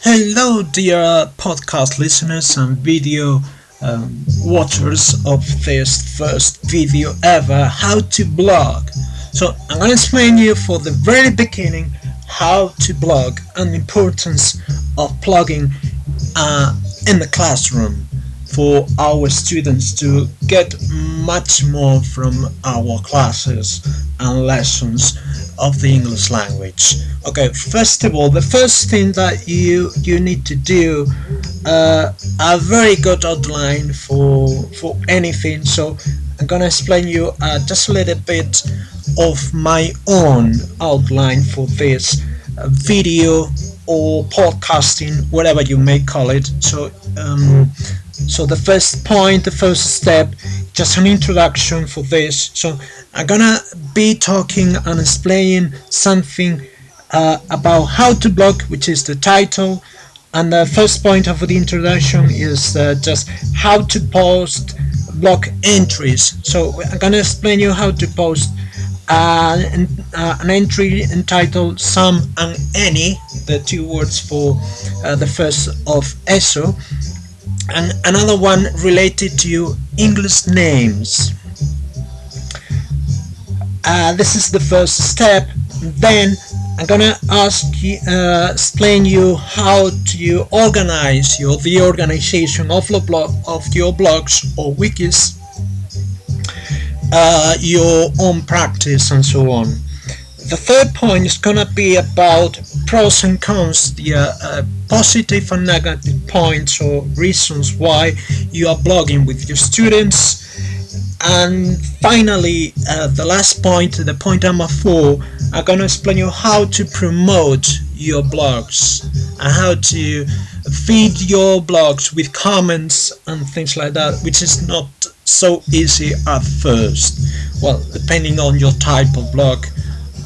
Hello, dear podcast listeners and video watchers of this first video ever, how to blog. So I'm going to explain you for the very beginning how to blog and the importance of blogging in the classroom for our students to get much more from our classes and lessons of the English language. Okay, first of all, the first thing that you need to do a very good outline for anything. So I'm gonna explain you just a little bit of my own outline for this video or podcasting, whatever you may call it. So the first point, the first step, just an introduction for this. So I'm gonna be talking and explaining something about how to blog, which is the title, and the first point of the introduction is just how to post blog entries. So I'm gonna explain you how to post an entry entitled some and any, the two words for the first of ESO, and another one related to English names. This is the first step. Then I'm gonna explain you how to organize the organization of your blogs or wikis, your own practice, and so on. The third point is gonna be about pros and cons, the positive and negative points or reasons why you are blogging with your students. And finally, the last point, the point number 4, I'm gonna explain you how to promote your blogs and how to feed your blogs with comments and things like that, which is not so easy at first. Well, depending on your type of blog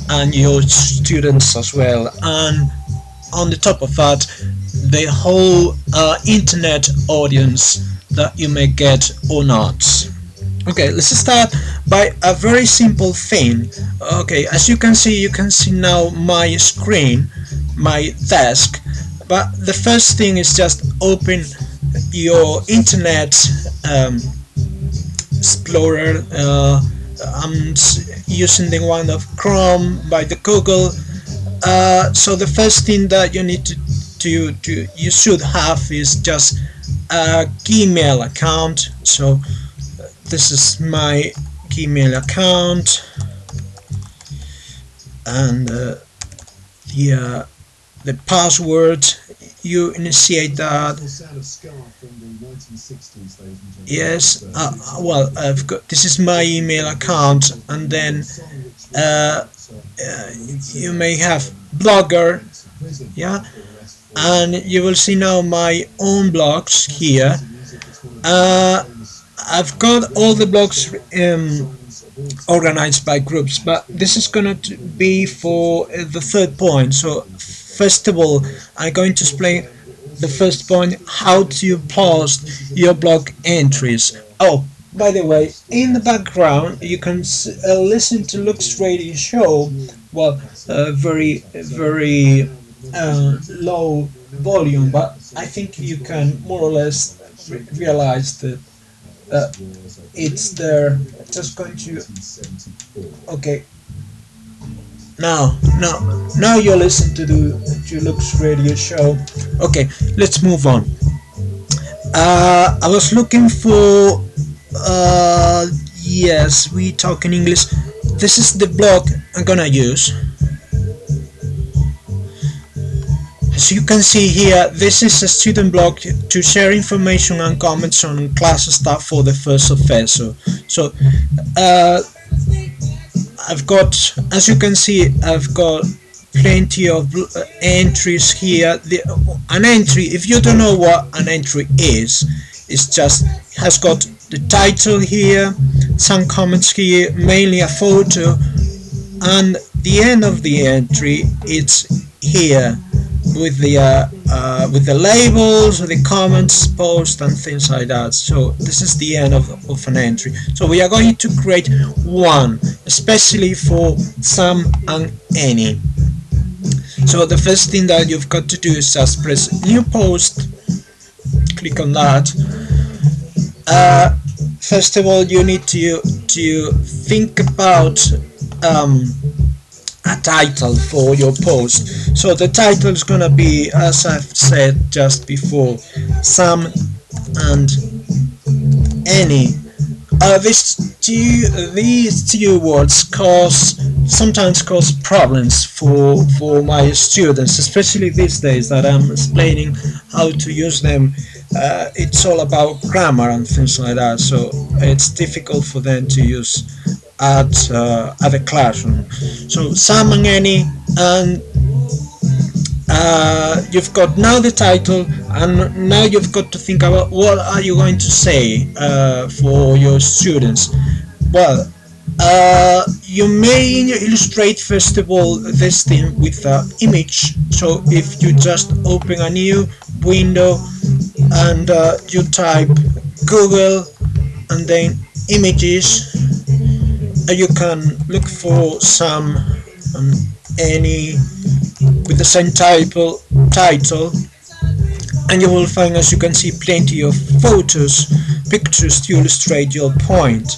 and your students as well, and on the top of that, the whole internet audience that you may get or not. Okay, let's start by a very simple thing. Okay, as you can see now my screen, my desk, but the first thing is just open your internet explorer. I'm using the one of Chrome by the Google. So the first thing that you need you should have is just a Gmail account. So this is my Gmail account, and the password, you initiate that. Yes, well, this is my email account, and then you may have Blogger, yeah, and you will see now my own blogs here. I've got all the blogs organized by groups, but this is going to be for the third point. So first of all, I'm going to explain the first point, how to post your blog entries. Oh, by the way, in the background you can listen to Luke's radio show. Well, very low volume, but I think you can more or less realize that it's there. Just going to, okay, now you listen to Luke's radio show. Okay, let's move on. I was looking for yes, we talk in English. This is the blog I'm gonna use. As you can see here, this is a student blog to share information and comments on class stuff for the first of ESO. So I've got, as you can see, I've got plenty of entries here. An entry, if you don't know what an entry is, it's just has got the title here, some comments here, mainly a photo, and the end of the entry, it's here with the labels, with the comments, post, and things like that. So this is the end of an entry. So we are going to create one, especially for some and any. So the first thing that you've got to do is just press new post, click on that. First of all, you need to think about um, a title for your post. So the title is gonna be, as I've said just before, Sam and Any. These two words sometimes cause problems for my students, especially these days that I'm explaining how to use them. It's all about grammar and things like that, so it's difficult for them to use at the classroom. So Sam and Any, and you've got now the title, and now you've got to think about what are you going to say for your students. Well, you may illustrate first of all this thing with an image. So if you just open a new window and you type Google and then images, you can look for some Any with the same title, and you will find, as you can see, plenty of pictures to illustrate your point.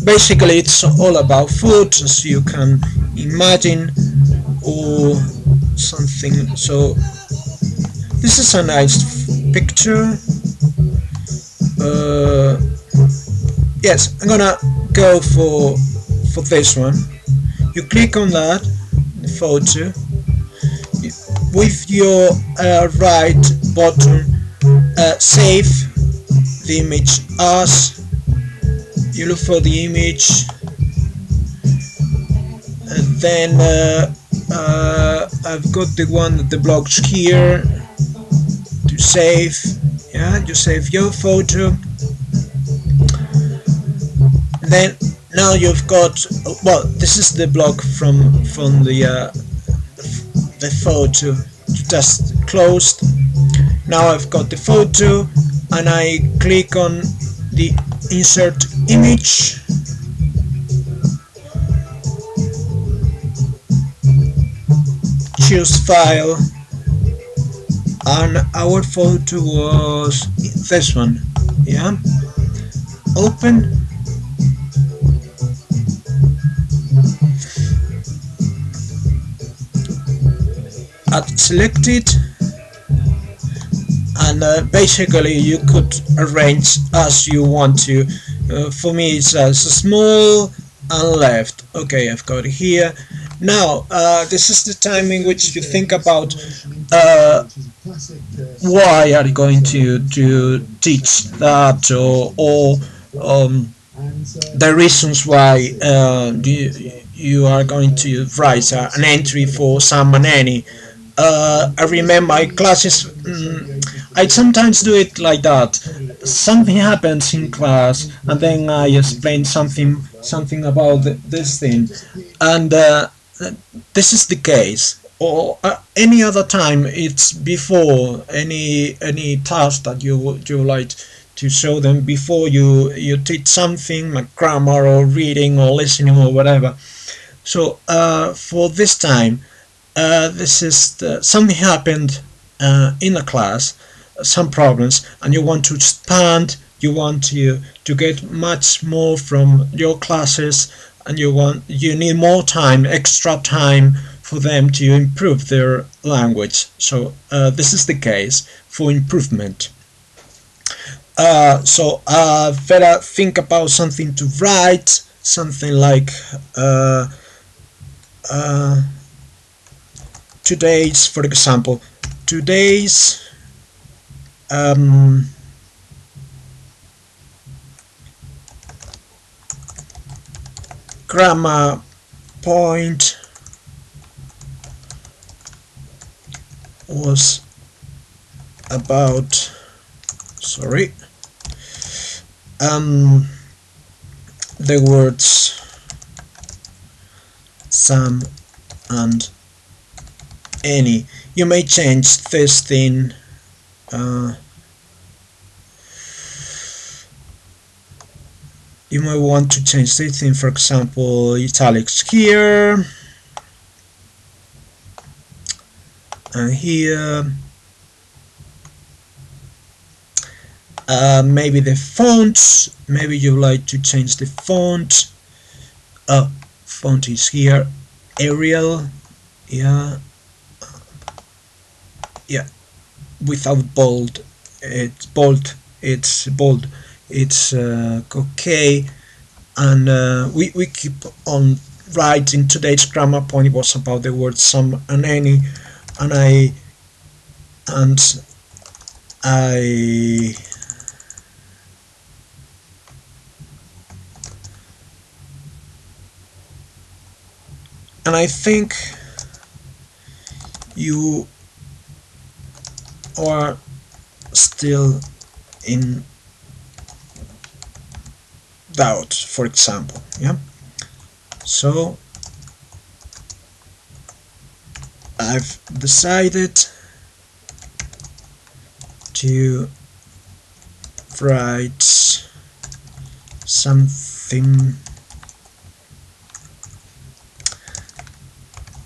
Basically it's all about food, as you can imagine, or something. So this is a nice picture. Yes, I'm gonna go for this one. You click on that, the photo, with your right button, save the image as. You look for the image, and then I've got the one that the blog's here to save. Yeah, you save your photo. Then now you've got, well, this is the blog from the photo just closed. Now I've got the photo, and I click on the insert image, choose file, and our photo was this one. Yeah, open. Add selected, and basically you could arrange as you want to. For me it's small and left. Okay, I've got it here. Now this is the time in which you think about why are you going to teach that, or the reasons why you are going to write an entry for Sam and Any. I remember my classes, I sometimes do it like that. Something happens in class, and then I explain something about this thing, and this is the case. Or any other time, it's before any task that you like to show them before you teach something like grammar or reading or listening or whatever. So for this time, this is something happened in a class, some problems, and you want to expand, you want to get much more from your classes, and you need more time, extra time for them to improve their language. So this is the case for improvement. So better think about something to write, something like today's, for example, today's grammar point was about, sorry, the words Sam and Any. You may change this thing, you might want to change this thing, for example, italics here, and here maybe the fonts, maybe you like to change the font. Font is here, Arial, yeah, yeah, without bold, it's bold, it's okay. And we keep on writing. Today's grammar point was about the word some and any, and and I I think you are still in doubt, for example, yeah. So I've decided to write something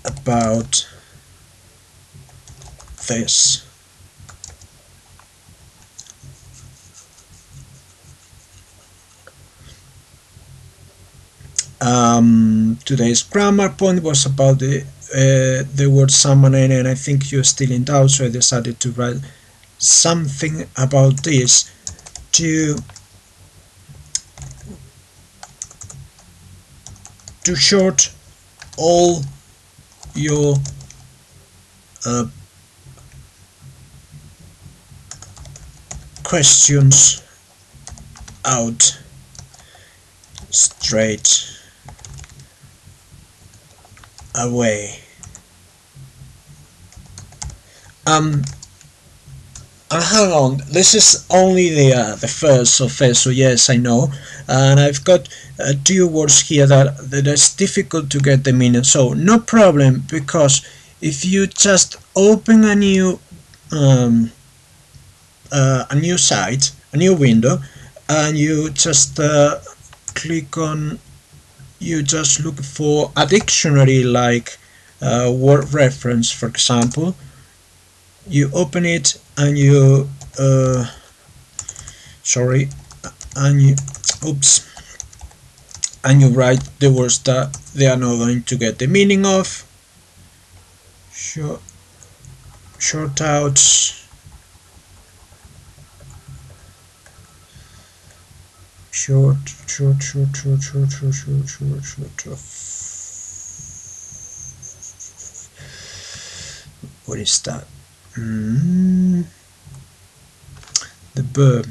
about this. Today's grammar point was about the word someone, and I think you're still in doubt, so I decided to write something about this to short all your questions out straight away. And hang on, this is only the first of it, so yes, I know, and I've got two words here that is difficult to get the meaning. So no problem, because if you just open a new site, a new window, and you just click on, you just look for a dictionary like word reference, for example. You open it and you and you write the words that they are not going to get the meaning of. Short outs, short. What is that? The verb.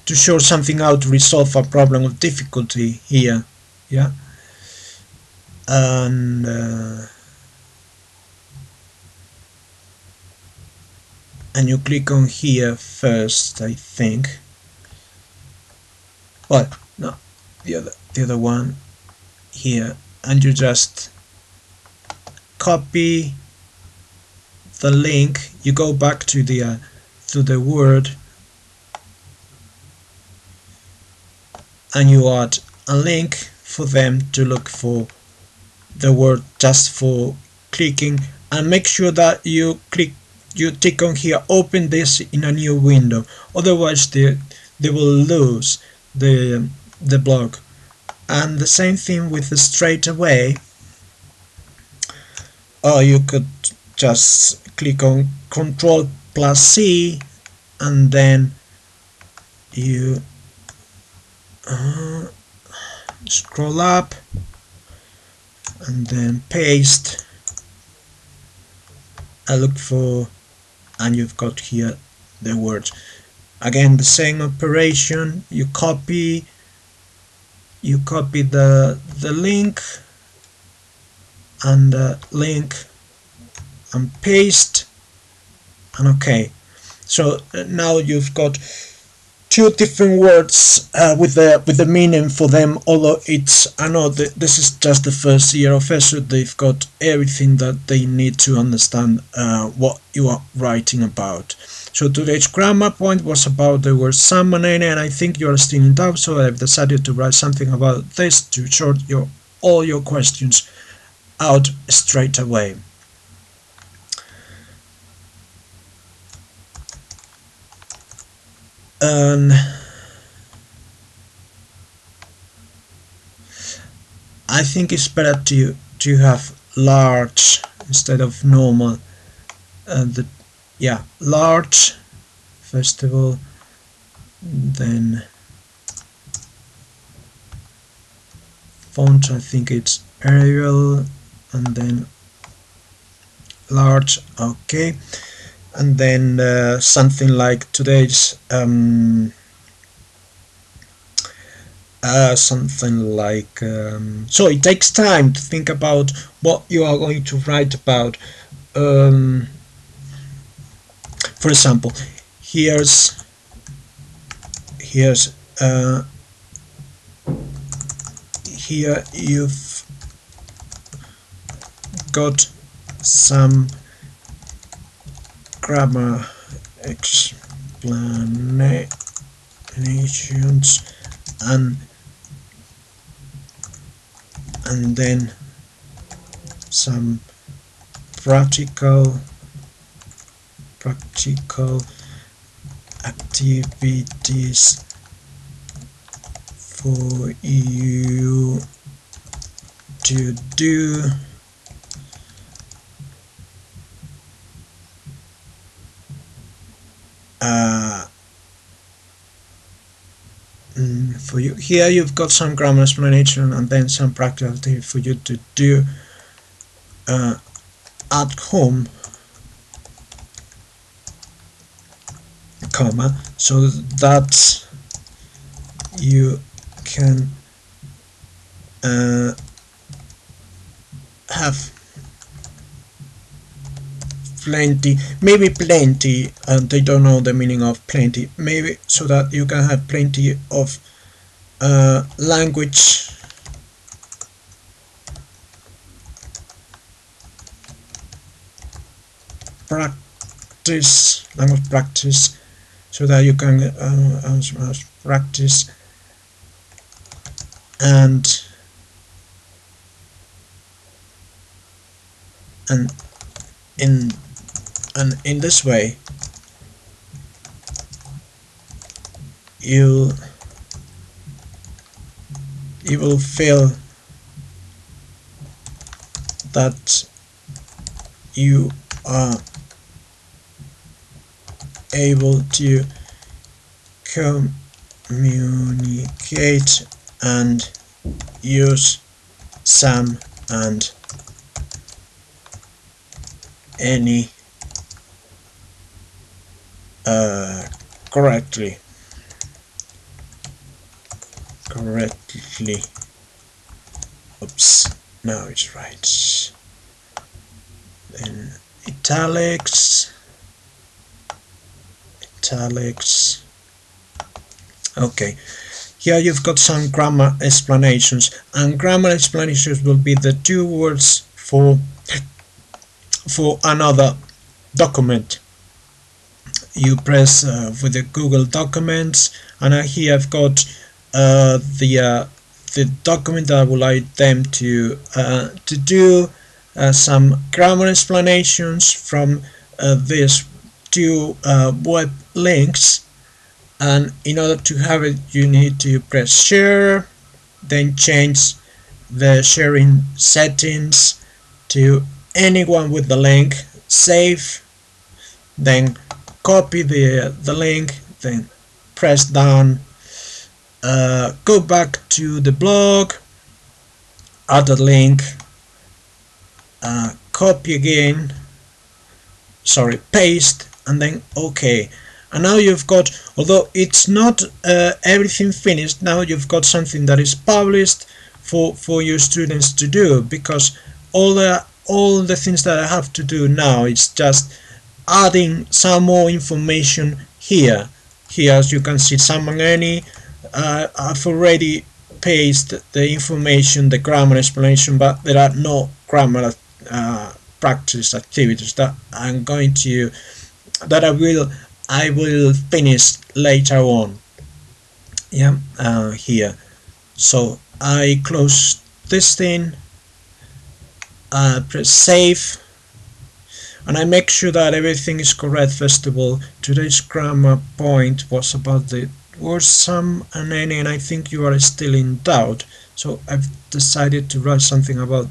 To short something out, to resolve a problem of difficulty here, yeah. And you click on here first, I think. Well, no, the other one here, and you just copy the link. You go back to the word, and you add a link for them to look for the word just for clicking, and make sure that you tick on here, open this in a new window, otherwise they will lose the blog. And the same thing with the straight away, or you could just click on Ctrl+C, and then you scroll up and then paste. I look for, and you've got here the words. Again, the same operation. You copy the link and and paste, and okay. So now you've got two different words with the meaning for them, although it's, I know that this is just the first year of ESO, they've got everything that they need to understand what you are writing about. So today's grammar point was about the word someone, and I think you are still in doubt, so I've decided to write something about this to sort all your questions out straight away. and I think it's better to have large instead of normal. The yeah, large first of all, then font, I think it's Arial, and then large. Okay, and then something like today's something like so it takes time to think about what you are going to write about. For example, here's here's here you've got some grammar explanations, and then some practical activities for you to do for you. Here you've got some grammar explanation and then some practical activity for you to do at home, comma, so that you can have plenty, maybe plenty, and they don't know the meaning of plenty, maybe so that you can have plenty of language practice, so that you can practice and in this way you will feel that you are able to communicate and use some and any correctly. Oops, now it's right. Then italics. Okay, here you've got some grammar explanations, and grammar explanations will be the two words for another document. You press with the Google Documents, and here I've got the document that I would like them to do some grammar explanations from these two web links. And in order to have it, you need to press share, then change the sharing settings to anyone with the link, save, then copy the link, then press done, go back to the blog, add a link, copy again, paste, and then OK. And now you've got, although it's not everything finished, now you've got something that is published for your students to do, because all the things that I have to do now is just adding some more information here. As you can see, some and any, I've already pasted the information, the grammar explanation, but there are no grammar practice activities that I'm going to I will finish later on. Yeah, here. So I close this thing, press save. and I make sure that everything is correct. First of all, today's grammar point was about the words some and any, and I think you are still in doubt, so I've decided to write something about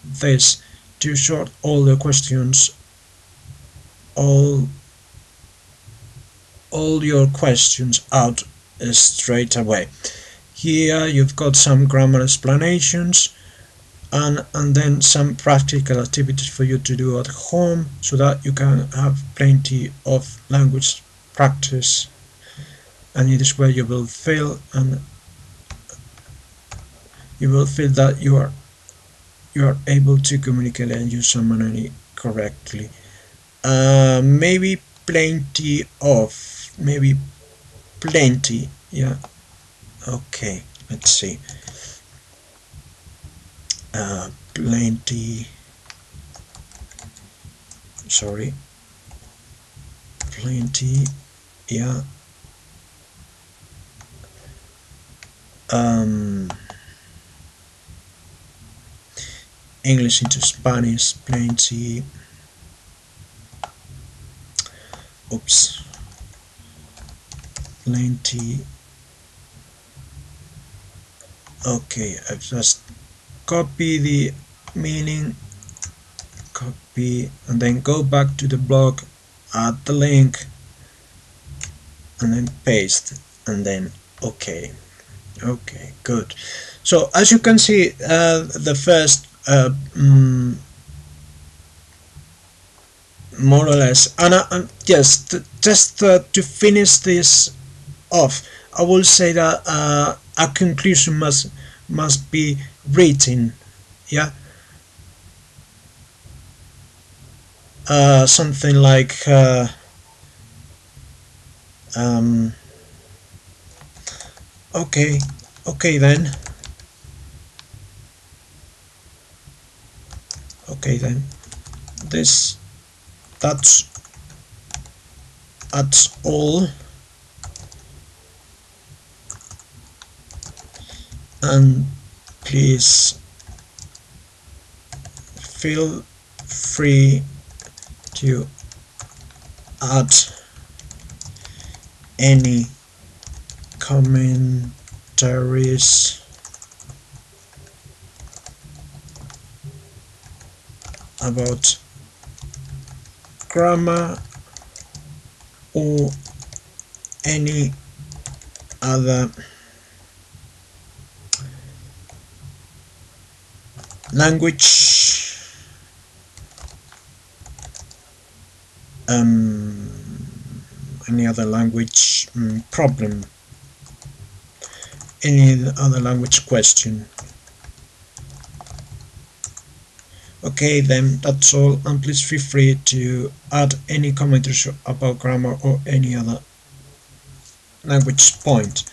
this to sort all the questions, all your questions out straight away. Here you've got some grammar explanations, and then some practical activities for you to do at home, so that you can have plenty of language practice, and in this way you will feel that you are able to communicate and use someone correctly. Maybe plenty, yeah. Okay, let's see. Plenty, sorry, plenty, yeah. English into Spanish, plenty. Oops, plenty. Okay, I've just copy the meaning, copy, and then go back to the blog, add the link, and then paste, and then okay, good. So as you can see, the first more or less, and yes, just to finish this off, I will say that a conclusion must be written, yeah. Something like okay, then, this that's all, and please feel free to add any commentaries about grammar or any other language problem, any other language question. Okay, then that's all, and please feel free to add any comments about grammar or any other language point,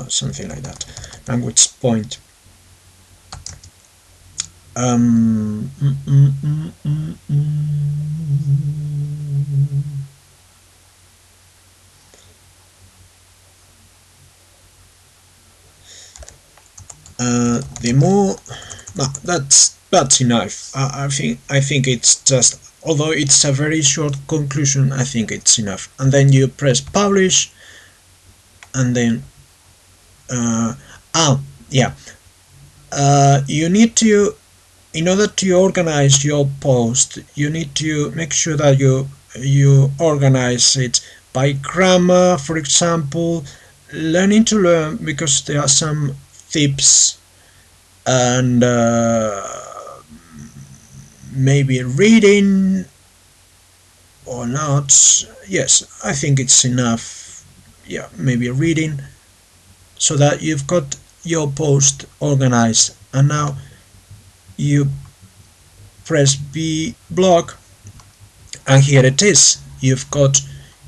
something like that, language point. The more, no, that's enough. I think it's just, although it's a very short conclusion, I think it's enough. And then you press publish, and then you need to, in order to organize your post, you need to make sure that you organize it by grammar, for example, learning to learn, because there are some tips, and maybe reading or not. Yes, I think it's enough. Yeah, maybe reading, so that you've got your post organized. And now you press blog, and here it is. You've got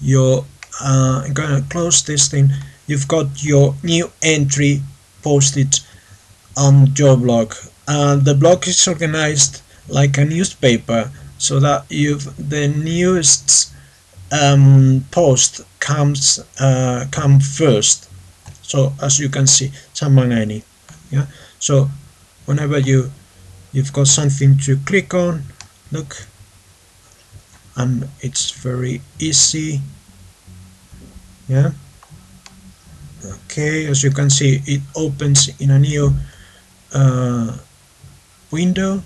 your I'm gonna close this thing. You've got your new entry posted on your blog, and the blog is organized like a newspaper, so that the newest post come first. So as you can see, Samangani, yeah. So whenever you've got something to click on, look, and it's very easy. Yeah, okay, as you can see, it opens in a new window,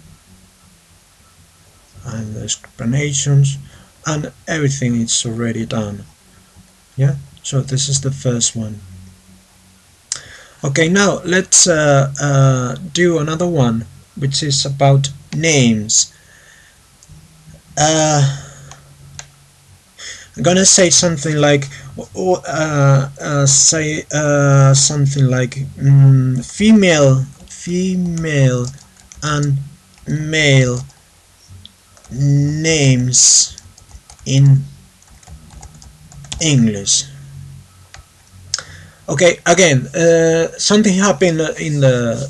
and the explanations and everything is already done. Yeah, so this is the first one. Okay, now let's do another one, which is about names. I'm gonna say something like, something like female and male names in English. Okay, again, something happened in the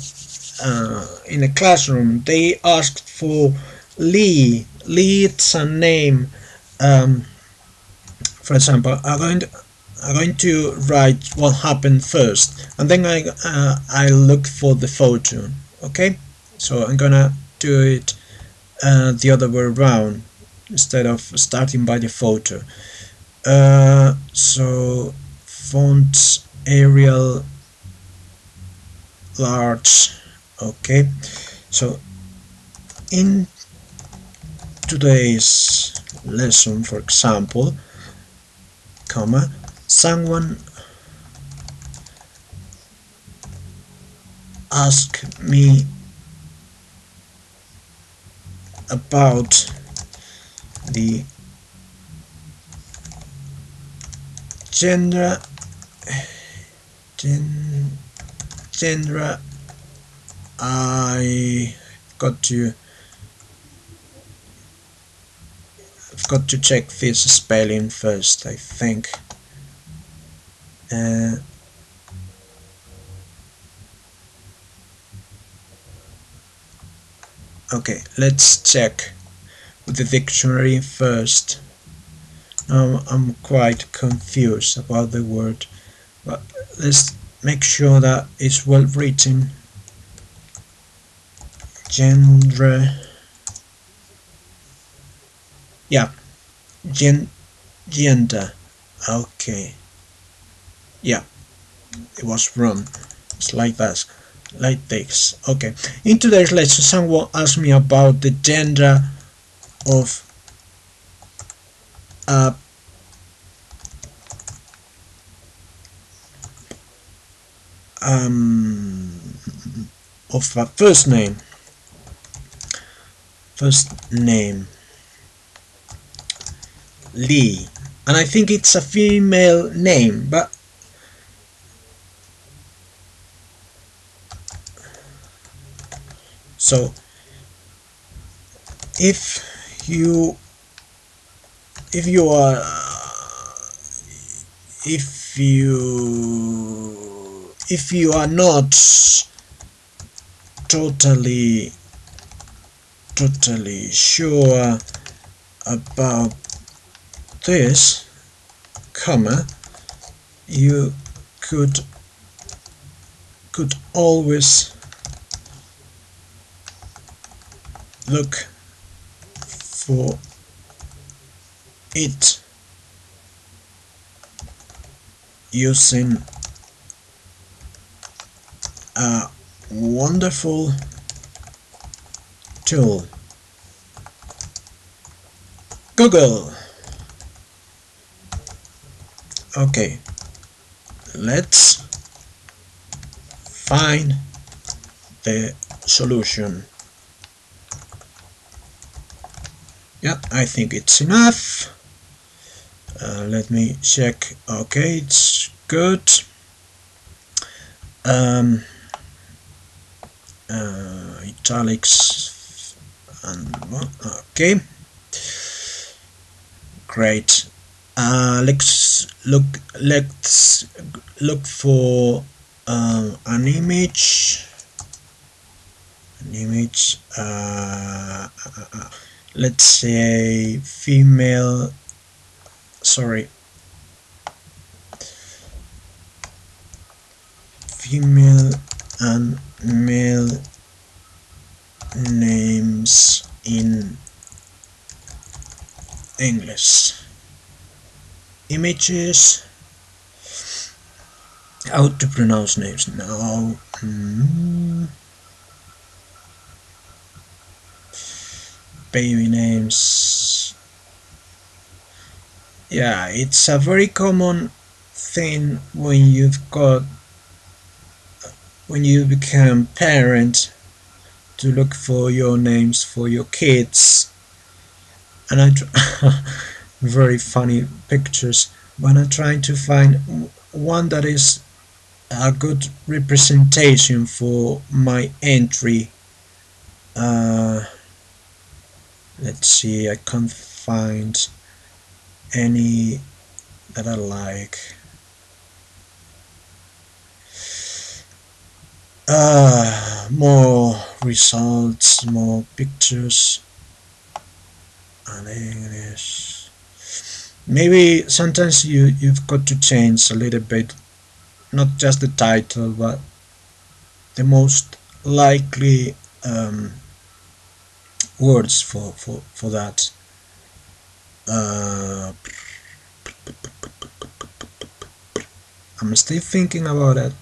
classroom. They asked for Lee. Lee, it's a name. Um, for example, I'm going to write what happened first, and then I look for the photo. Okay, so I'm gonna do it the other way around instead of starting by the photo. So font Arial large. Okay, so in today's lesson, for example, comma, someone asked me about the gender gen, gender. I got to I've got to check this spelling first, I think. uh, okay, let's check with the dictionary first. Now I'm quite confused about the word, but let's make sure that it's well written. Gender, yeah, gender. Okay, yeah, it was wrong. It's like that, like this. Okay, in today's lesson, someone asked me about the gender of a um, of a first name. First name Lee, and I think it's a female name, but so if you if you are if you are not totally sure about this, comma, you could always look for it using a wonderful tool, Google. Okay, let's find the solution. Yeah, I think it's enough. Let me check. Okay, it's good. Italics and okay, great. Let's look for an image. Let's say female. Sorry, female and male names in yes, images, how to pronounce names now. Baby names. Yeah, it's a very common thing when you become parent to look for your names for your kids. And very funny pictures when I try to find one that is a good representation for my entry. uh, let's see, I can't find any that I like. More results, more pictures, and English. Maybe sometimes you've got to change a little bit, not just the title, but the most likely words for that. Uh, I'm still thinking about it.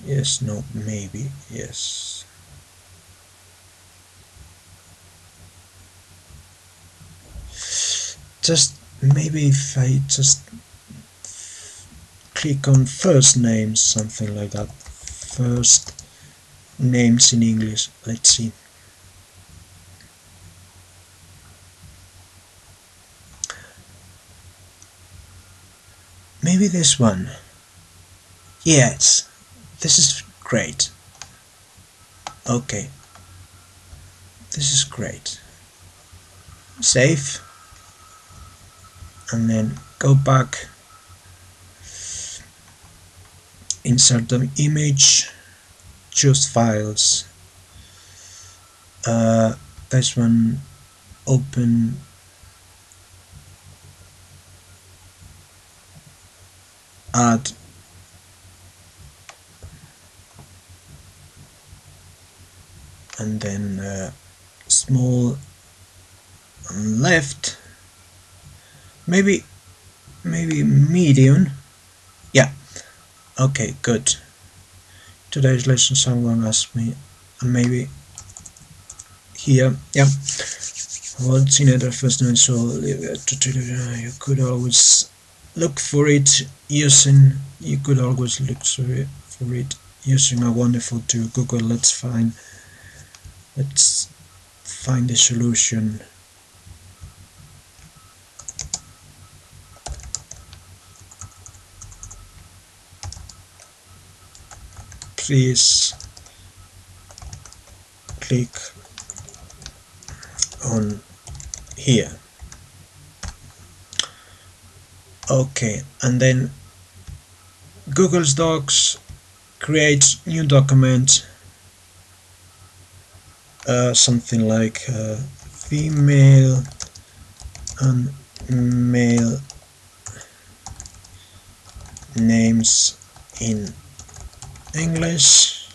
Yes, no, maybe, yes. Just maybe if I just click on first names, something like that. First names in English. Let's see. Maybe this one. Yes, this is great. Okay, this is great. Save, and then go back, insert the image, choose files. Uh, this one, open, add, and then small and left. Maybe medium. Yeah. Okay, good. Today's lesson someone asked me, and maybe here. Yeah. What's in it first name? So you could always look for it using. You could always look for it using a wonderful tool, Google. Let's find the solution. Please click on here. Okay, and then Google's Docs creates new document, something like female and male names in English.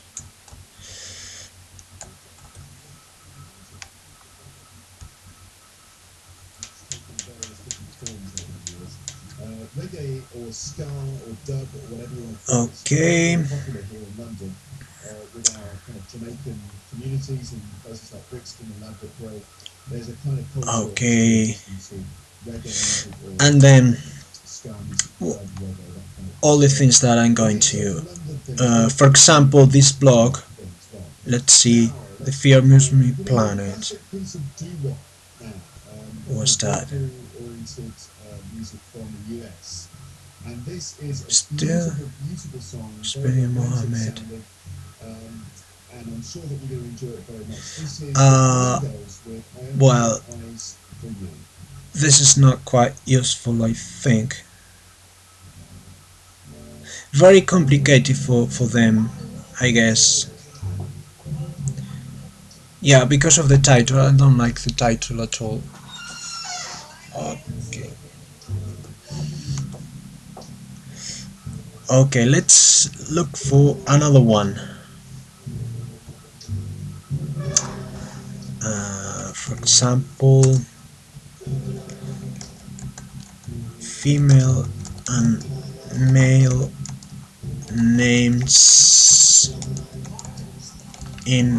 Okay. Okay. And then all the things that I'm going to, for example, this blog. Let's see, the Fear Amusement Planet. What's that? Still, Spinning Mohammed. Well, this is not quite useful, I think. Very complicated for them, I guess. Yeah, because of the title. I don't like the title at all. Okay. Okay, let's look for another one. For example, female and male names in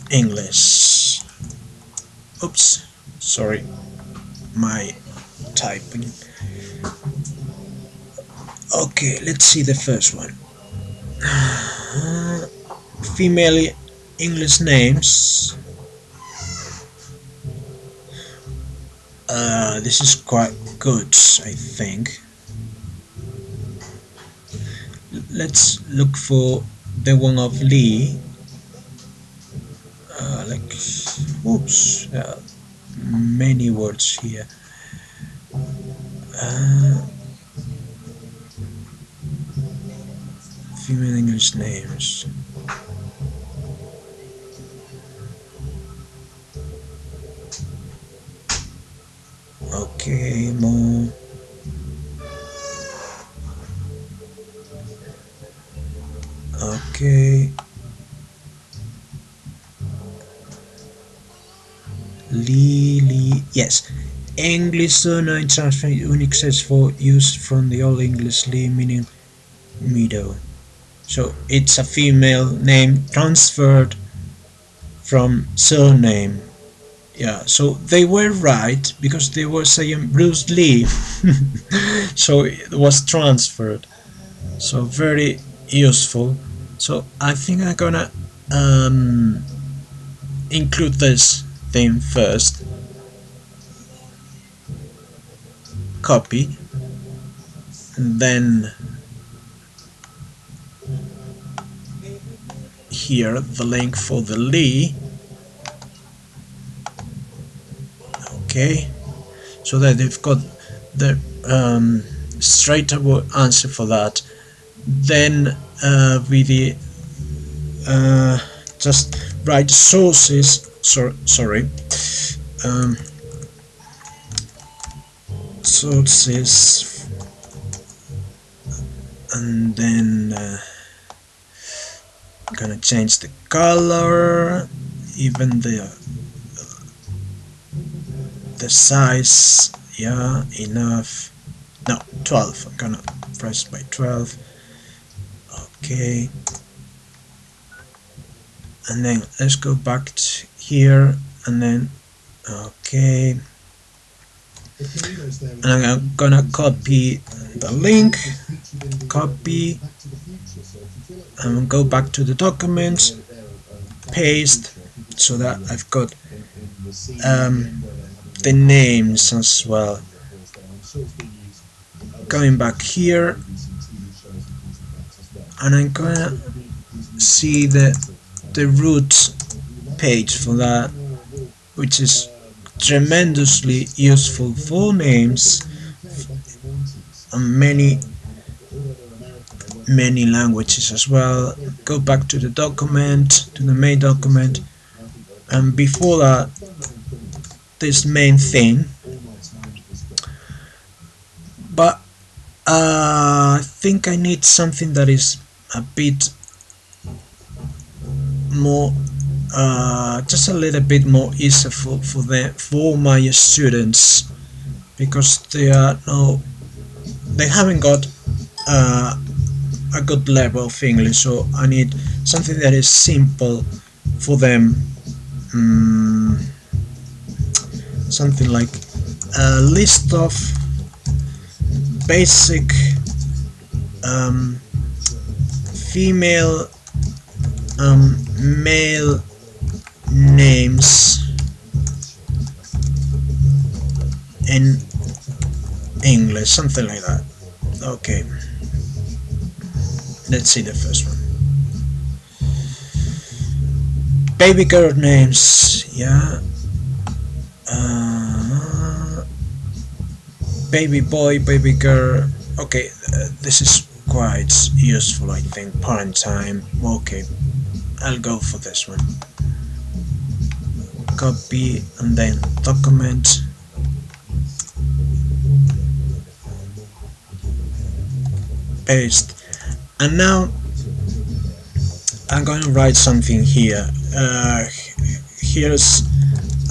English. Oops, sorry, my typing. Okay, let's see the first one. Female English names. This is quite good, I think. Let's look for the one of Lee. Like, oops, many words here. Female English names. Okay, more. Okay. Lee, yes. English surname transfer unique says for use from the Old English Lee, meaning meadow. So it's a female name transferred from surname. Yeah, so they were right because they were saying Bruce Lee. So it was transferred. So very useful. So I think I'm gonna include this thing first. Copy. And then here the link for the Lee. Okay, so that they've got the straightforward answer for that. Then we just write sources. Sorry, sources, and then I'm gonna change the color, even the size. Yeah, enough. No, 12. I'm gonna press by 12. Okay, and then let's go back to here, and then okay, and I'm gonna copy the link, copy, and go back to the documents, paste, so that I've got the names as well. Going back here, and I'm gonna see the root page for that, which is tremendously useful for names and many languages as well. Go back to the document, to the main document, and before that, this main thing. But I think I need something that is a bit more, just a little bit more easy for my students, because they haven't got a good level of English. So I need something that is simple for them. Something like a list of basic female male names in English, something like that. Okay, let's see the first one. Baby girl names, yeah. Baby boy, baby girl. Okay, this is quite useful, I think. Parent time. Okay, I'll go for this one. Copy and then document. Paste. And now I'm going to write something here. Here's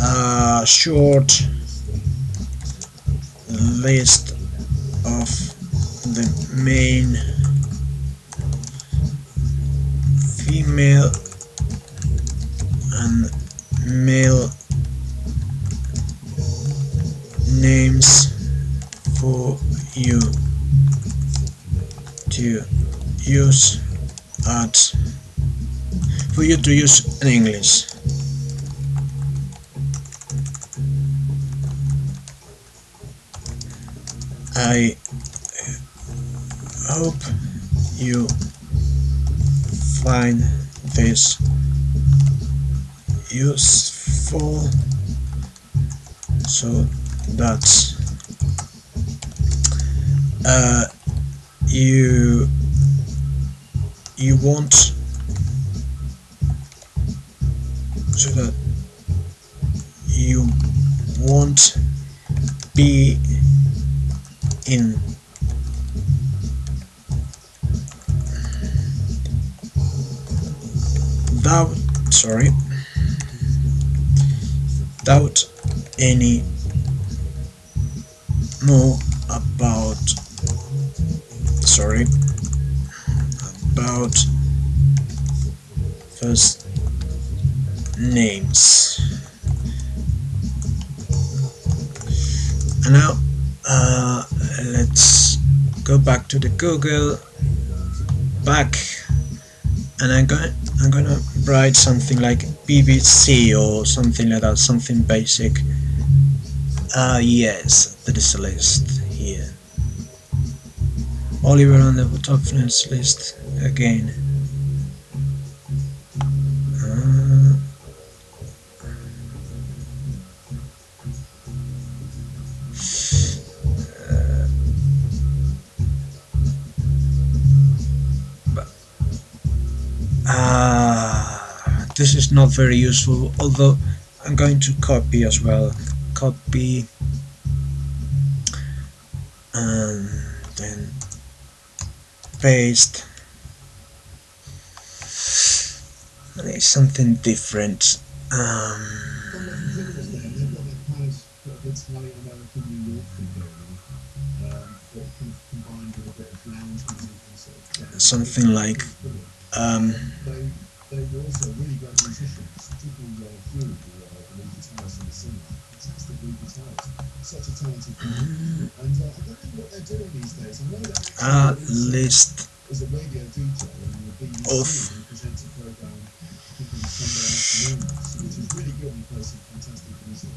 a short list of the main female and male names for you to use at for you to use in English. I hope you find this useful, so that you won't, so that you won't be in doubt, doubt any more about about first names. And now let's go back to the Google back, and I'm gonna write something like BBC or something like that, something basic. Yes, there is a list here. Oliver on the top list again. This is not very useful, although I'm going to copy as well. Copy and then paste. It's something different. Something like they were also really great musicians, particularly Hugh, the lead guitarist and the singer. Fantastic lead guitarist, such a talented guy. And I don't know what they're doing these days. I know that list is a radio DJ on the BBC who presents a program, I think on Sunday afternoons, which is really good and plays some fantastic music.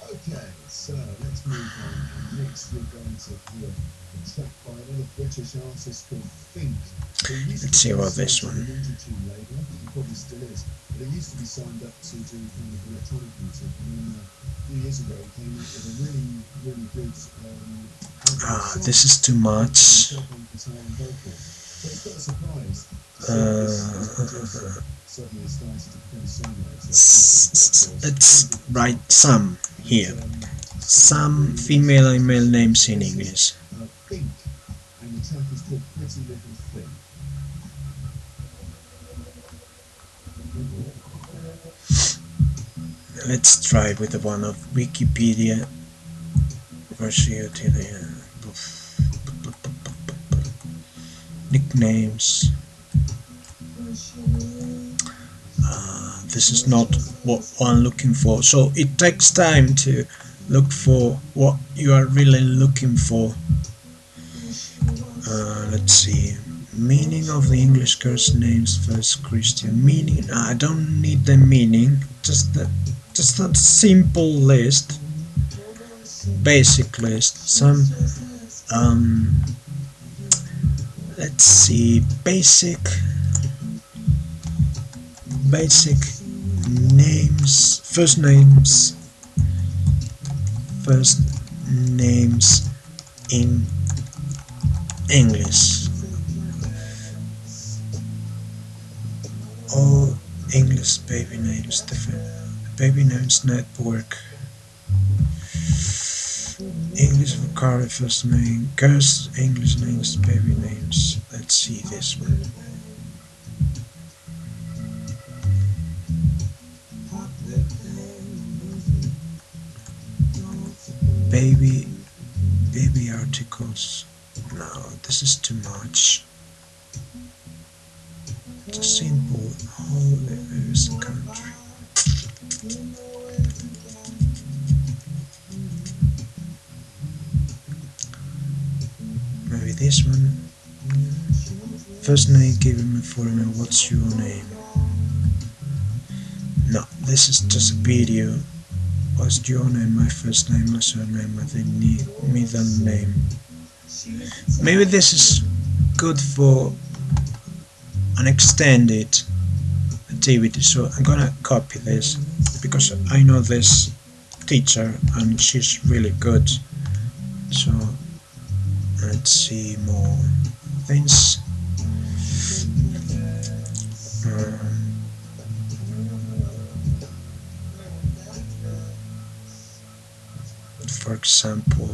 Okay, so let's move on. And next we're going to hear a track by another British artist called Think. Let's see about this one. I think he probably still is, but he used to be signed up to do kind of electronic music, and then a few years ago he came up with a really good this is too much. So it's quite a surprise to suddenly started to become a songwriter. Let's write some here. Some female and male names in English. Think, and the track is called Pretty Little Thing. Let's try with the one of Wikipedia version to the nicknames. This is not what I'm looking for, so it takes time to look for what you are really looking for. Let's see. Meaning of the English curse names first Christian. Meaning, I don't need the meaning, just a simple list, basic list. Some let's see, basic names, first names in English. All English baby names, the baby names network. English vocabulary first name, curse English names, baby names. Let's see this one. baby baby articles. No, this is too much. It's a simple whole is a country. Maybe this one. First name given a foreigner. What's your name? No, this is just a video. What's your name? My first name, my surname, my middle name. Maybe this is good for an extended activity, so I'm gonna copy this because I know this teacher and she's really good. So let's see more things. For example,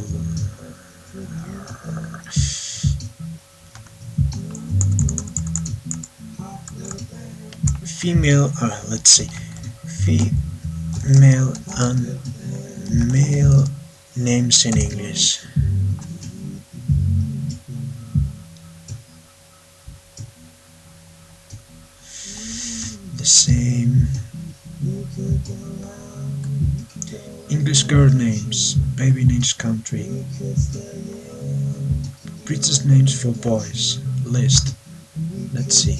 female, let's see, female and male names in English. The same. English girl names, baby names country, British names for boys, list. Let's see.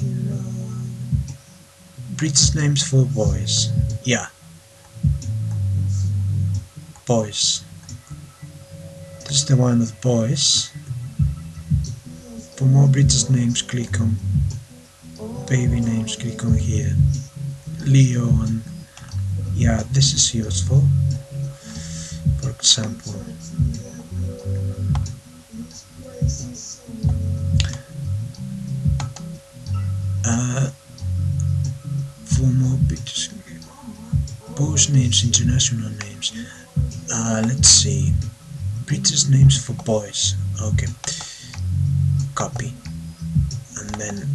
British names for boys, yeah. Boys. This is the one with boys. For more British names, click on baby names, click on here. Leo and yeah, this is useful. For example, for more British both names, international names. Let's see, British names for boys. Okay, copy, and then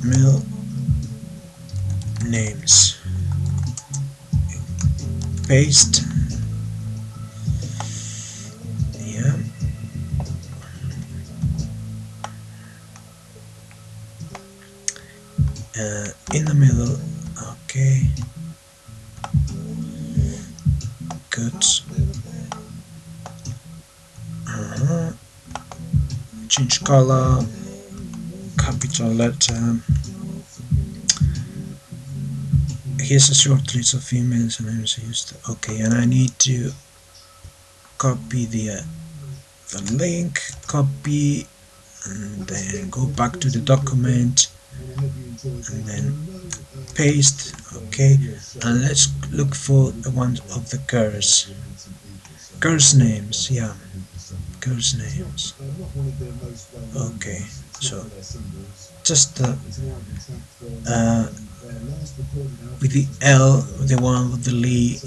male names, paste, yeah, in the middle, okay, good, change color, capital letter. Here's a short list of females and names used. Okay, and I need to copy the link, copy, and then go back to the document, and then paste. Okay, and let's look for the ones of the girls. Girls' names, yeah, girls' names. Okay, so just with the L, the one with the Lee.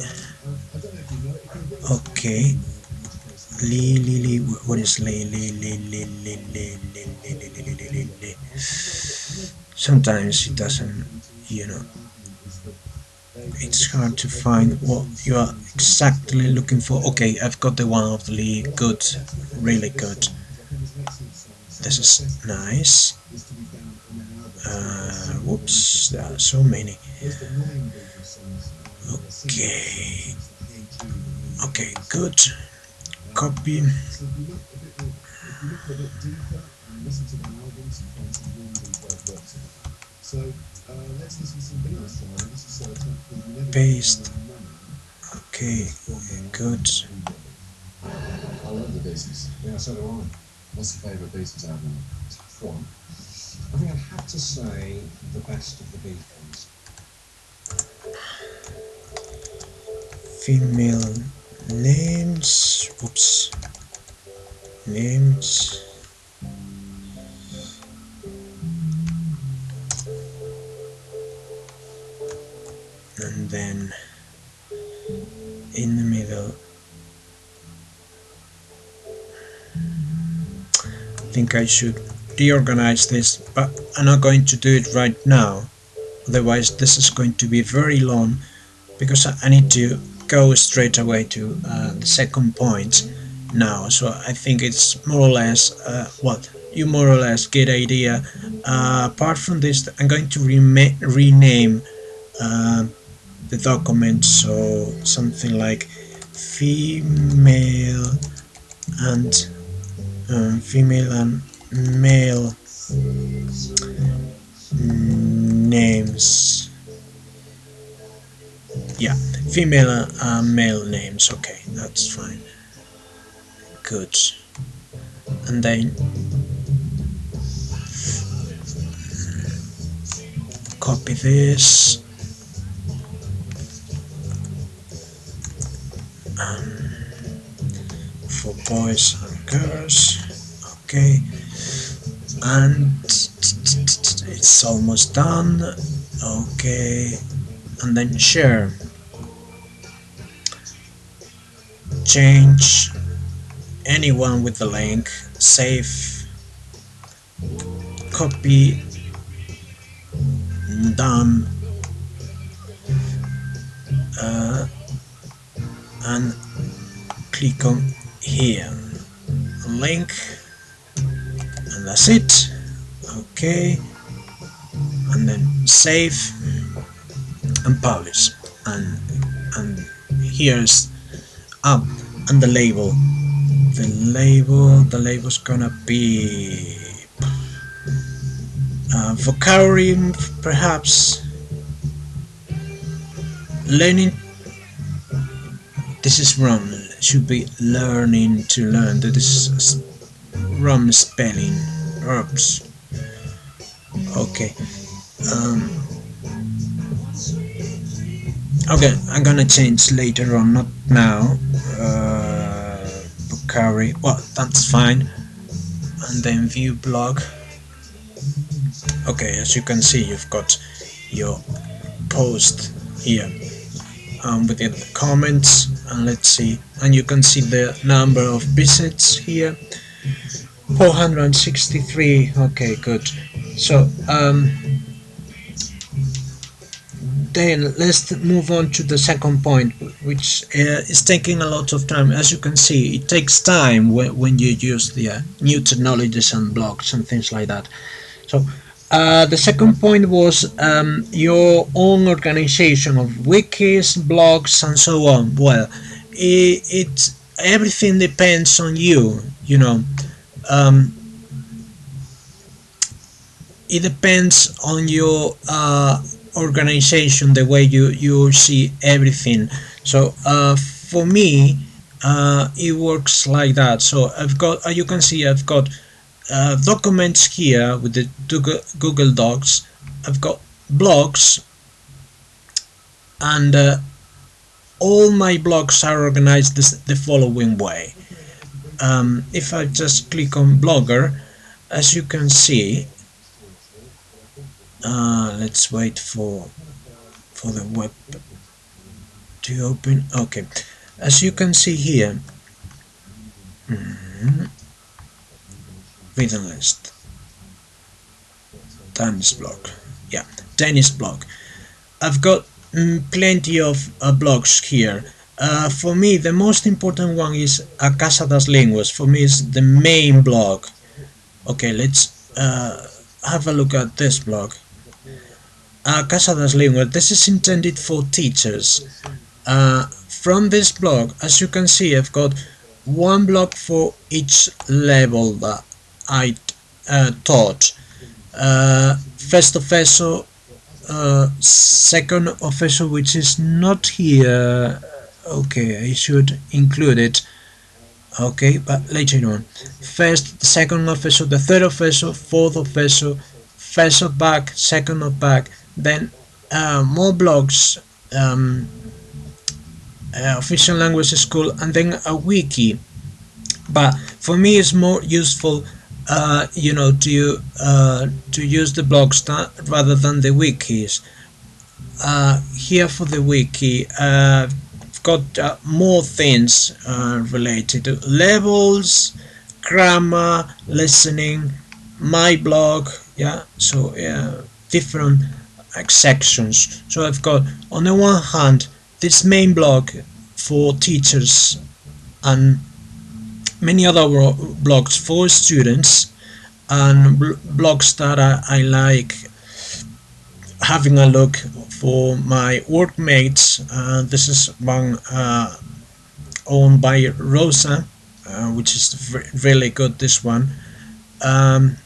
Okay, Lee. What is Lee? Lee. Sometimes it doesn't, it's hard to find what you are exactly looking for. Okay, I've got the one of the Lee. Good, really good. This is nice. Whoops, there are so many. Okay, good. Copy. Paste. Okay, good. I love the Beatles. Yeah, so do I. What's your favourite Beatles album? One. I think I'd have to say the best of the Beatles. Female names. Oops. Names. And then in the middle, I think I should reorganize this, but I'm not going to do it right now, otherwise this is going to be very long because I need to go straight away to the second point now. So I think it's more or less what you more or less get idea. Apart from this, I'm going to rename uh, the document, so something like female and female and male names. Yeah, female and male names. Okay, that's fine. Good. And then copy this. For boys and girls. Okay, and it's almost done. Okay, and then share, change anyone with the link, save, copy, done, and click on here, link, and that's it. Okay, and then save and publish, and here's up, and the label. The label's gonna be vocabulary, perhaps. Learning. This is wrong. It should be learning to learn. This is wrong spelling. Oops. Okay. Okay, I'm gonna change later on, not now. Vocabulary. Well, that's fine. And then view blog. Okay, as you can see, you've got your post here within the comments, and let's see, and you can see the number of visits here, 463. Okay, good. So then let's move on to the second point, which is taking a lot of time. As you can see, it takes time when you use the new technologies and blogs and things like that. So the second point was your own organization of wikis, blogs, and so on. Well, it everything depends on you. You know, it depends on your organization, the way you see everything. So for me, it works like that. So I've got, you can see, I've got documents here with the Google Docs. I've got blogs, and all my blogs are organized the following way. If I just click on Blogger, as you can see, let's wait for the web to open. Okay, as you can see here, reading list, Dennis blog, yeah, Dennis blog. I've got plenty of blogs here. For me, the most important one is A Casa das Línguas. For me, is the main blog. Okay, let's have a look at this blog. A Casa das Línguas. This is intended for teachers. From this blog, as you can see, I've got one blog for each level that I taught. First official, second official, which is not here. Okay, I should include it. Okay, but later on. First, second official, the third official, fourth official, first of back, second of back, then more blogs, official language school, and then a wiki. But for me, it's more useful, you know, to use the blogs rather than the wikis. Here for the wiki, I've got more things related to levels, grammar, listening, my blog, yeah. So different sections. So I've got, on the one hand, this main blog for teachers and many other blogs for students, and blogs that I like having a look for my workmates. This is one owned by Rosa, which is really good, this one. um,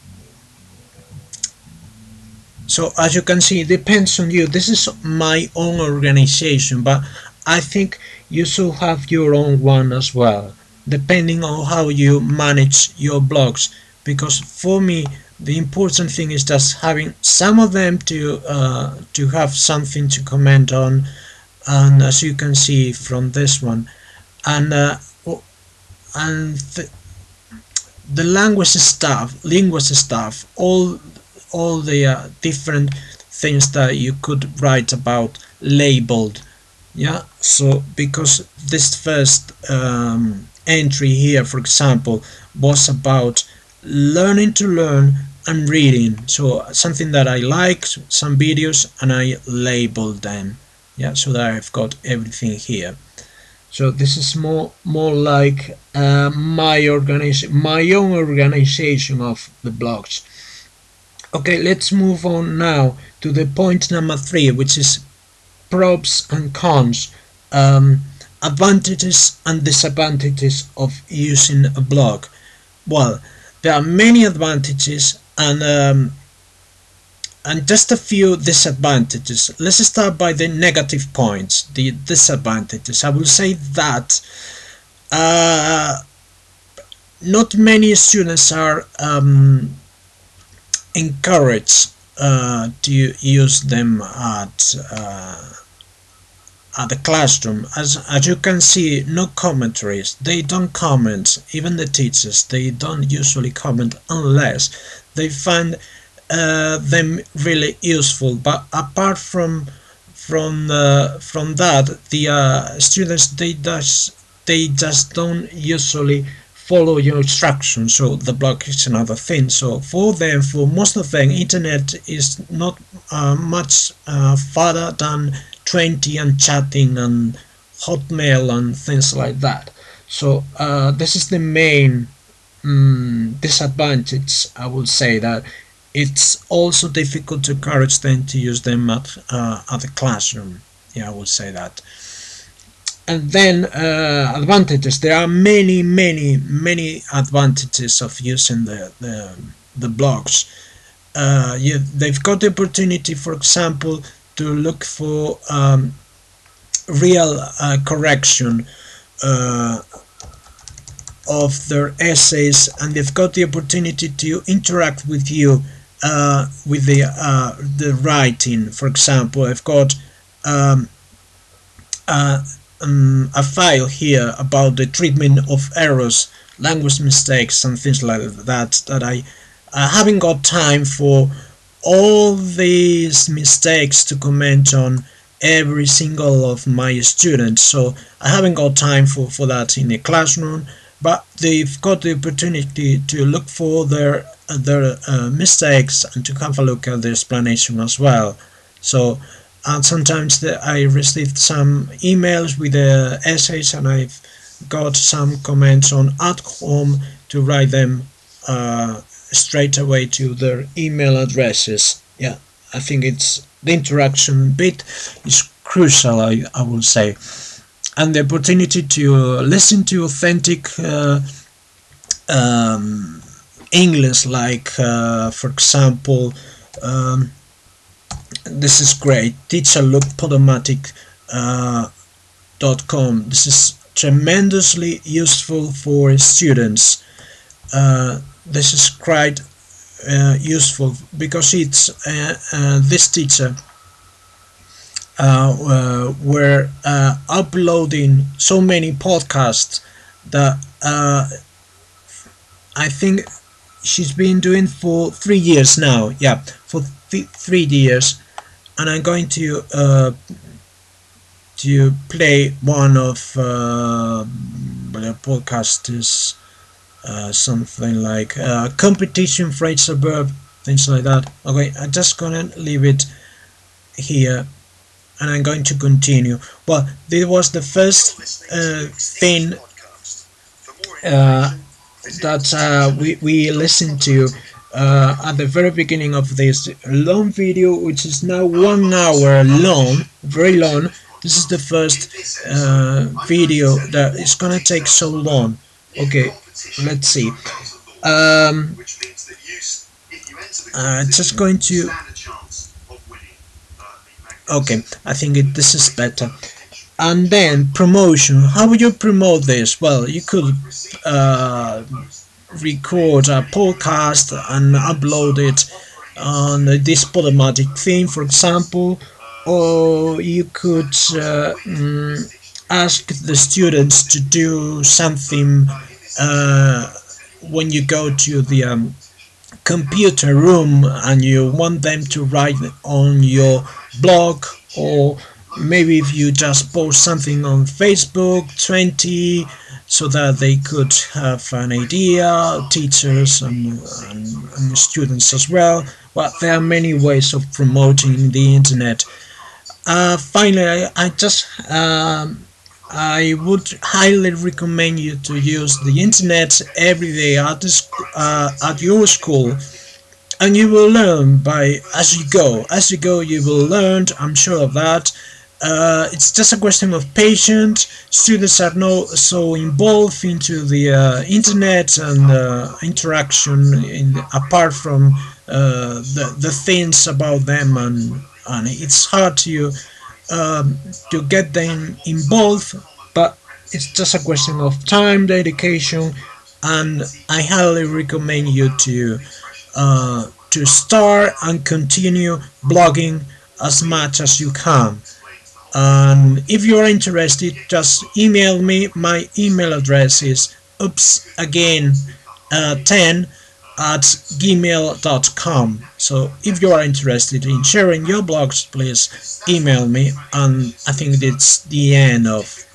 so as you can see, it depends on you. This is my own organization, but I think you should have your own one as well, depending on how you manage your blogs. Because for me, the important thing is just having some of them to have something to comment on, and as you can see from this one, and and the language stuff, all the different things that you could write about labeled. Yeah, so because this first entry here, for example, was about learning to learn and reading, so something that I like, some videos, and I labeled them. Yeah, so that I've got everything here. So this is more like my own organization of the blogs. Okay, let's move on now to the point number 3, which is pros and cons, advantages and disadvantages of using a blog. Well, there are many advantages and just a few disadvantages. Let's start by the negative points, the disadvantages. I will say that not many students are encouraged to use them at the classroom. As you can see, no commentaries. They don't comment. Even the teachers, they don't usually comment unless they find them really useful. But apart from that, the students, they just don't usually follow your instructions. So the blog is another thing. So for them, for most of them, internet is not much further than 20 and chatting and Hotmail and things like that. So this is the main disadvantage. I would say that it's also difficult to encourage them to use them at the classroom. Yeah, I would say that. And then advantages. There are many advantages of using the blogs. They've got the opportunity, for example, to look for real correction of their essays, and they've got the opportunity to interact with you with the writing. For example, I've got a file here about the treatment of errors, language mistakes, and things like that I haven't got time for all these mistakes to comment on every single of my students, so I haven't got time for that in the classroom. But they've got the opportunity to look for their mistakes and to have a look at the explanation as well. So and sometimes I received some emails with the essays, and I've got some comments on at home to write them straight away to their email addresses. Yeah, I think it's the interaction bit is crucial, I will say, and the opportunity to listen to authentic English, like for example, this is great, teacherlookpodomatic.com. This is tremendously useful for students. This is quite useful because it's this teacher were uploading so many podcasts that I think she's been doing for 3 years now. Yeah, for 3 years, and I'm going to play one of the podcasters. Something like competition, phrasal verb, things like that. Okay, I'm just gonna leave it here and I'm going to continue. Well, this was the first thing uh, that we listened to at the very beginning of this long video, which is now 1 hour long, very long. This is the first video that is gonna take so long. Okay, let's see. Just going to. Okay, I think this is better. And then promotion. How would you promote this? Well, you could record a podcast and upload it on this podomatic theme, for example, or you could ask the students to do something when you go to the computer room and you want them to write on your blog, or maybe if you just post something on Facebook 20 so that they could have an idea, teachers and students as well. Well, there are many ways of promoting the internet. Finally, I just I would highly recommend you to use the internet every day at your school, and you will learn by as you go you will learn, I'm sure of that. It's just a question of patience. Students are not so involved into the internet and interaction apart from the things about them, and it's hard to get them involved, but it's just a question of time, dedication, and I highly recommend you to start and continue blogging as much as you can. And if you are interested, just email me. My email address is oopsagain10 at gmail.com. So if you are interested in sharing your blogs, please email me. And I think that's the end of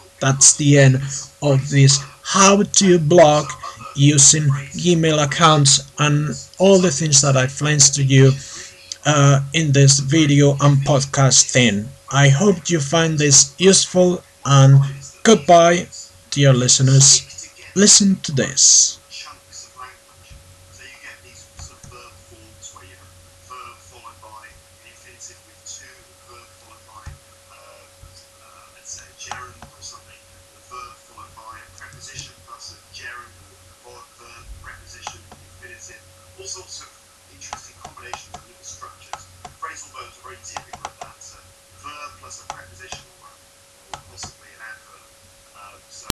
this how to blog using Gmail accounts and all the things that I've linked to you in this video and podcast thing. I hope you find this useful, and goodbye, dear listeners. Listen to this.